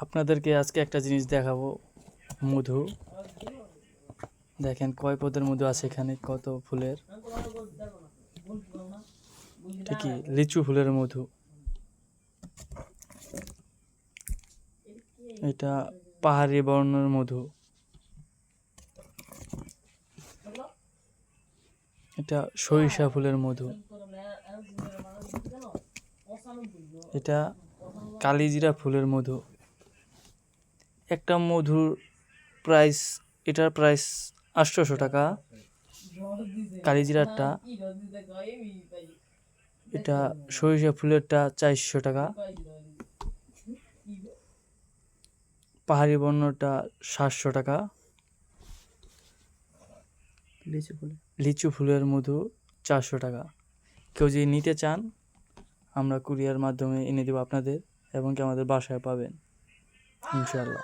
আপনাদেরকে আজকে একটা জিনিস দেখাবো, মধু। দেখেন কয় পদের মধু আছে এখানে, কত ফুলের, ঠিকই লিচু ফুলের মধু। এটা পাহাড়ি বর্ণের মধু। এটা সরিষা ফুলের মধু। এটা কালিজিরা ফুলের মধু। একটা মধুর প্রাইস, এটার প্রাইস 800 টাকা। কালিজিরাটা, এটা সরিষা ফুলেরটা 400 টাকা। পাহাড়ি বর্ণটা 700 টাকা। লিচু ফুলের মধু 400 টাকা। কেউ যদি নিতে চান আমরা কুরিয়ার মাধ্যমে এনে দেবো আপনাদের, এবং কি আমাদের বাসায় পাবেন ইনশাআল্লাহ।